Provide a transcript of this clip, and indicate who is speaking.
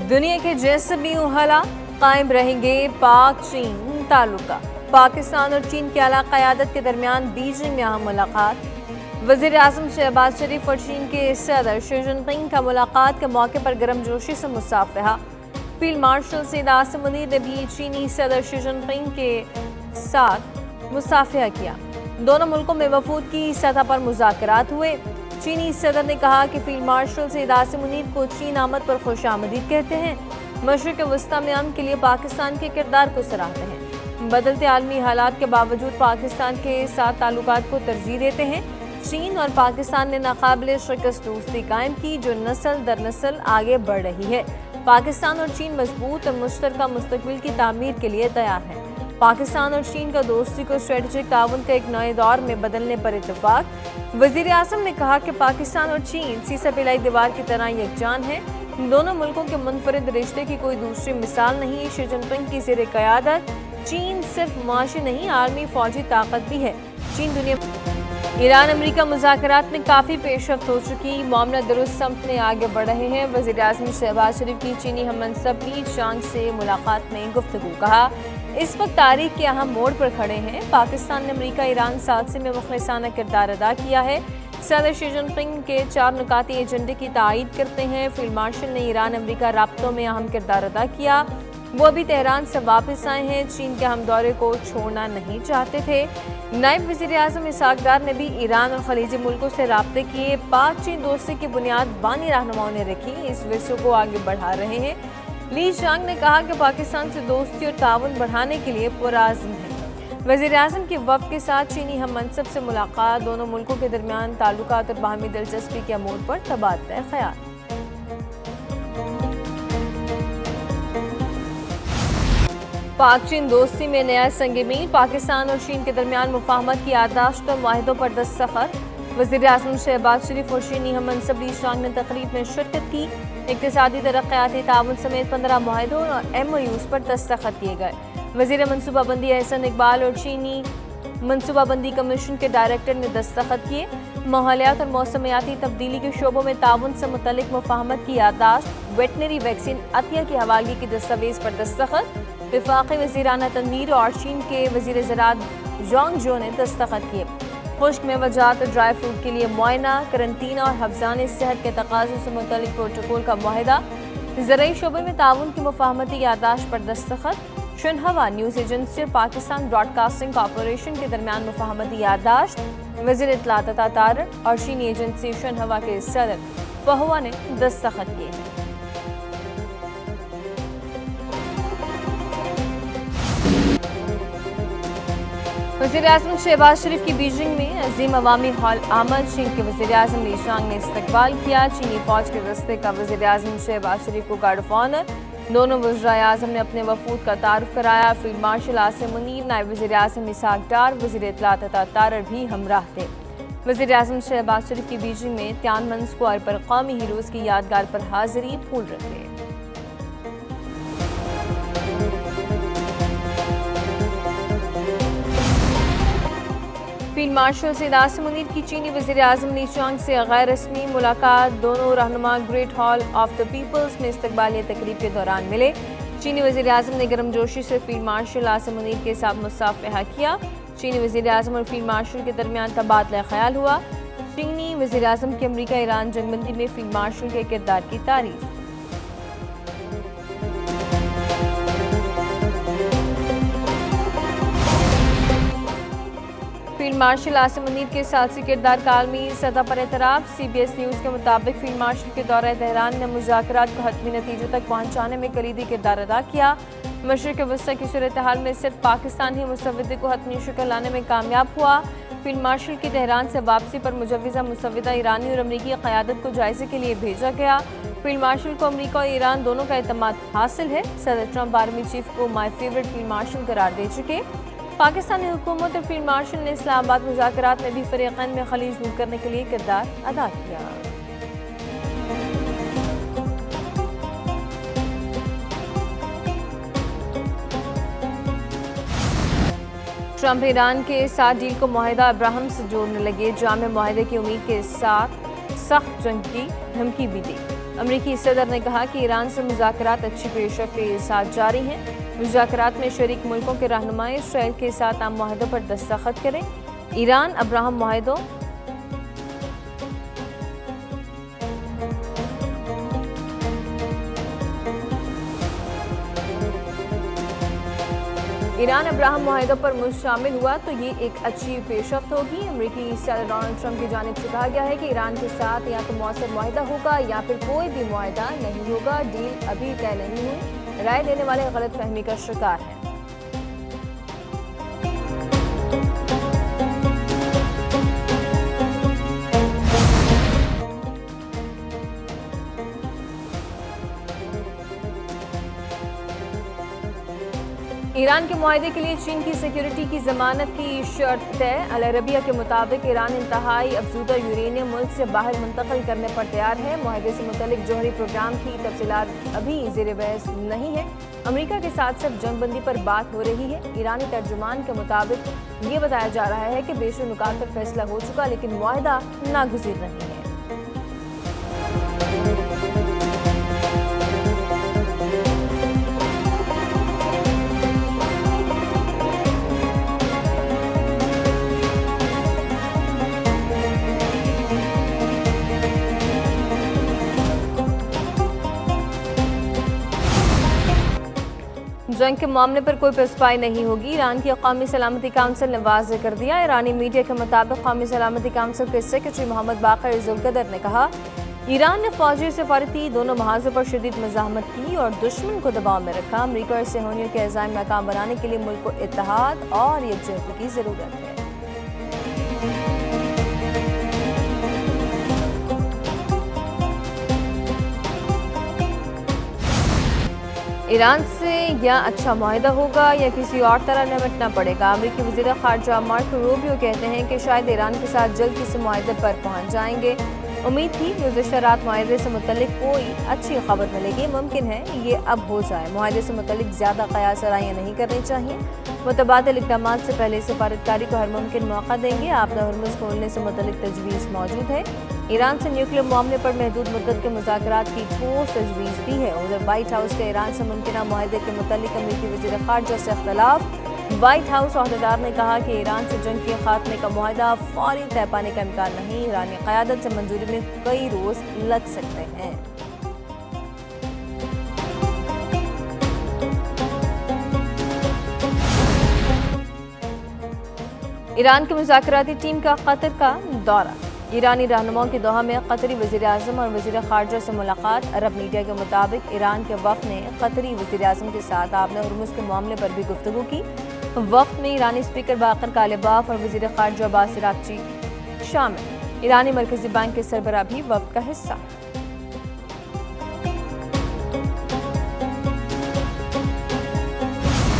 Speaker 1: दुनिया के जैसे भी उहला कायम रहेंगे पाक चीन ताल्लुका। पाकिस्तान और चीन की आला क़यादत के दरमियान बीजिंग में अहम मुलाकात। वज़ीर आज़म शहबाज शरीफ और चीन के सदर शी जिनपिंग का मुलाकात के मौके पर गर्मजोशी से मुसाफहा। फील्ड मार्शल सैयद आसिम मुनीर ने भी चीनी सदर शी जिनपिंग के साथ मुसाफहा किया। दोनों मुल्कों में वफूद की सतह पर मुज़ाकरात हुए। चीनी सदर ने कहा कि फील्ड मार्शल सैयद आसिम मुनीर को चीन आमद पर खुशामदीद कहते हैं। मशरिक़ वस्ता में अमन के लिए पाकिस्तान के किरदार को सराहते हैं। बदलते आलमी हालात के बावजूद पाकिस्तान के साथ ताल्लुकात को तरजीह देते हैं। चीन और पाकिस्तान ने नाकाबिल शिकस्त दोस्ती कायम की जो नस्ल दर नस्ल आगे बढ़ रही है। पाकिस्तान और चीन मजबूत और मुश्तरका मुस्तकबिल की तामीर के लिए तैयार हैं। पाकिस्तान और चीन का दोस्ती को स्ट्रेटेजिक ताउन के एक नए दौर में बदलने पर इत्तेफाक। वज़ीर आज़म ने कहा कि पाकिस्तान और चीन सीसा पिलाई दीवार की तरह यकजान है। दोनों मुल्कों के मुनफरिद रिश्ते की कोई दूसरी मिसाल नहीं। शी जिनपिंग की ज़ेर क़यादत चीन सिर्फ मुआशी नहीं आलमी फौजी ताकत भी है। चीन दुनिया ईरान अमेरिका मुज़ाकरात में काफ़ी पेशरफ्त हो चुकी, मामला दुरुस्त समत में आगे बढ़ रहे हैं। वज़ीर आज़म शहबाज शरीफ की चीनी हममनसब ली चांग से मुलाकात में गुफ्तगू। कहा इस वक्त तारीख के अहम मोड़ पर खड़े हैं। पाकिस्तान ने अमेरिका ईरान सालसे में मुखलिसाना किरदार अदा किया है। सदर शी जिनपिंग के 4 नुकाती एजेंडे की तायीद करते हैं। फील्ड मार्शल ने ईरान अमेरिका राब्तों में अहम किरदार अदा किया। वो अभी तेहरान से वापस आए हैं। चीन के हम दौरे को छोड़ना नहीं चाहते थे। नायब वज़ीर आज़म इसहाक डार ने भी ईरान और खलीजी मुल्कों से राब्ते किए। पाक चीन दोस्ती की बुनियाद बानी रहनुमाओं ने रखी, इस विरसे को आगे बढ़ा रहे हैं। ली चांग ने कहा कि पाकिस्तान से दोस्ती और ताउन बढ़ाने के लिए पुरआज़्म है। वज़ीर आज़म के वफ़द के साथ चीनी हम मनसब से मुलाकात दोनों मुल्कों के दरमियान ताल्लुकात और बाहमी दिलचस्पी के अमूर पर तबादला ख़याल। पाक चीन दोस्ती में नया संग मील। पाकिस्तान और चीन के दरमियान मुफाहमत की याददाश्त और मुआहदों पर दस्तखत। वज़ीर आज़म शहबाज शरीफ और चीनी हम मनसब ली चांग ने तकरीब में शिरकत की। इक़्तिसादी तरक्याती ताउन समेत 15 मुआहदों और MOUs पर दस्तखत किए गए। वज़ीर मनसूबाबंदी एहसन इकबाल और चीनी मनसूबाबंदी कमीशन के डायरेक्टर ने दस्तखत किए। माहौलियात और मौसमियाती तब्दीली के शोबों में ताउन से मुतल्लिक मुफाहमत की याददाश्त। वेटनरी वैक्सीन अतिया की हवालगी की दस्तावेज़ पर दस्तखत। वफाक़ी वज़ीराना तनवीर और चीन के वज़ीर ज़राअत जोंग जो ने दस्तखत किए। खुश्क मेवाजात और ड्राई फ्रूट के लिए मुआयना, करंटीना और हफ्ज़ान सेहत के तकाज़ों से मुतल्लिक प्रोटोकॉल का मुआहदा। ज़राई शोबे में ताउन की मुफाहमती याददाश्त पर दस्तखत। शनहवा न्यूज़ एजेंसी और पाकिस्तान ब्रॉडकास्टिंग कॉरपोरेशन के दरमियान मुफाहमती याददाश्त। वज़ीर इत्तलात तारड़ और चीनी एजेंसी शनहवा के सदर फहुआ ने दस्तखत किए हैं। वज़ीर आज़म शहबाज शरीफ की बीजिंग में अजीम अवामी हॉल आमद। चीन के वज़ीर आज़म ली चांग ने इस्तकबाल किया। चीनी फ़ौज के रस्ते का वज़ीर आज़म शहबाज शरीफ को गार्ड ऑफ ऑनर। दोनों वज़ीराए आज़म ने अपने वफूद का तारुफ कराया। फील्ड मार्शल आसिम मुनीर, नायब वज़ीर आज़म इसहाक डार, वज़ीर इत्तलात तारड़ भी हमराह थे। वज़ीर आज़म शहबाज शरीफ की बीजिंग में तियानमन स्क्वायर पर कौमी हीरोज़ की यादगार पर हाज़िरी फूल रखे। फील्ड मार्शल सैयद आसिम मुनीर की चीनी वज़ीर आज़म ली चांग से गैर रस्मी मुलाकात। दोनों रहनुमा Great Hall of the Peoples में इस्तकबालिया तकरीब के दौरान मिले। चीनी वज़ीर आज़म ने गर्मजोशी से फील्ड मार्शल आसिम मुनीर के साथ मुसाफहा किया। चीनी वज़ीर आज़म और फील्ड मार्शल के दरमियान तबादला ख़याल हुआ। चीनी वज़ीर आज़म की अमेरिका ईरान जंगबंदी में फील्ड मार्शल के किरदार की तारीफ। फील्ड मार्शल आसिम मुनीर के साथी किरदार का आलमी सतह पर एतराफ़। CBS न्यूज़ के मुताबिक फील्ड मार्शल के दौरे तेहरान ने मुज़ाकरात को हतमी नतीजों तक पहुँचाने में कलीदी किरदार अदा किया। मशरिक़ वस्ता की सूरत हाल में सिर्फ पाकिस्तान ही मुसव्वदे को हतमी शक्ल लाने में कामयाब हुआ। फील्ड मार्शल की तेहरान से वापसी पर मुजव्विज़ा मुसव्वदा ईरानी और अमरीकी क़यादत को जायज़े के लिए भेजा गया। फील्ड मार्शल को अमरीका और ईरान दोनों का एतमाद हासिल है। सदर ट्रंप आर्मी चीफ को माई फेवरेट फील्ड मार्शल करार दे चुके। पाकिस्तानी हुकूमत और फील्ड मार्शल ने इस्लामाबाद मुज़ाकरात में भी फ़रीक़ैन में खलीज दूर करने के लिए किरदार अदा किया। ट्रंप ईरान के साथ डील को मुआहिदा अब्राहम से जोड़ने लगे। जामे मुआहिदे की उम्मीद के साथ सख्त जंग की धमकी भी दी। امریکی صدر نے کہا کہ ایران سے مذاکرات اچھی پیشرفت کے ساتھ جاری ہیں۔ مذاکرات میں شریک ملکوں کے رہنماء اسرائیل کے ساتھ عام معاہدوں پر دستخط کریں۔ ایران ابراہم معاہدوں پر شامل ہوا تو یہ ایک اچھی پیشرفت ہوگی۔ امریکی صدر ڈونلڈ ٹرمپ کی جانب سے کہا گیا ہے کہ ایران کے ساتھ یا تو مؤثر معاہدہ ہوگا یا پھر کوئی بھی معاہدہ نہیں ہوگا۔ ڈیل ابھی طے نہیں ہوئی۔ رائے دینے والے غلط فہمی کا شکار ہیں۔ ایران کے معاہدے کے لیے چین کی سیکیورٹی کی ضمانت کی شرط طے۔ العربیہ کے مطابق ایران انتہائی افزودہ یورینیم ملک سے باہر منتقل کرنے پر تیار ہے۔ معاہدے سے متعلق جوہری پروگرام کی تفصیلات ابھی زیر بحث نہیں ہے۔ امریکہ کے ساتھ صرف جنگ بندی پر بات ہو رہی ہے۔ ایرانی ترجمان کے مطابق یہ بتایا جا رہا ہے کہ بیشتر نکات پر فیصلہ ہو چکا لیکن معاہدہ ناگزیر نہیں ہے۔ جنگ کے معاملے پر کوئی پسپائی نہیں ہوگی، ایران کی قومی سلامتی کونسل نے واضح کر دیا۔ ایرانی میڈیا کے مطابق قومی سلامتی کونسل کے سیکرٹری محمد باقر ذوالقدر نے کہا، ایران نے فوجی سفارتی دونوں محاذوں پر شدید مزاحمت کی اور دشمن کو دباؤ میں رکھا۔ امریکہ اور صہیونیوں کے عزائم ناکام بنانے کے لیے ملک کو اتحاد اور یکجہتی کی ضرورت ہے۔ ایران سے یا اچھا معاہدہ ہوگا یا کسی اور طرح نمٹنا پڑے گا۔ امریکی وزیر خارجہ مارکو روبیو کہتے ہیں کہ شاید ایران کے ساتھ جلد کسی معاہدے پر پہنچ جائیں گے۔ امید تھی گزشتہ رات معاہدے سے متعلق کوئی اچھی خبر ملے گی، ممکن ہے یہ اب ہو جائے۔ معاہدے سے متعلق زیادہ قیاس آرائیاں نہیں کرنی چاہیے۔ متبادل اقدامات سے پہلے سفارتکاری کو ہر ممکن موقع دیں گے۔ آبِ ہرمز کھولنے سے متعلق تجویز موجود ہے۔ ایران سے نیوکلیر معاملے پر محدود مدت کے مذاکرات کی ٹھوس تجویز بھی ہے۔ ادھر وائٹ ہاؤس کا ایران سے ممکنہ معاہدے کے متعلق امریکی وزیر خارجہ سے اختلاف۔ وائٹ ہاؤس عہدیدار نے کہا کہ ایران سے جنگ کے خاتمے کا معاہدہ فوری طے پانے کا امکان نہیں۔ ایرانی قیادت سے منظوری میں کئی روز لگ سکتے ہیں۔ ایران کی مذاکراتی ٹیم کا قطر کا دورہ۔ ایرانی رہنماؤں کی دوحہ میں قطری وزیر اعظم اور وزیر خارجہ سے ملاقات۔ عرب میڈیا کے مطابق ایران کے وفد نے قطری وزیر اعظم کے ساتھ آبِ ہرمز کے معاملے پر بھی گفتگو کی۔ وفد میں ایرانی اسپیکر باقر کالباف اور وزیر خارجہ عباس عراقچی شامل۔ ایرانی مرکزی بینک کے سربراہ بھی وفد کا حصہ۔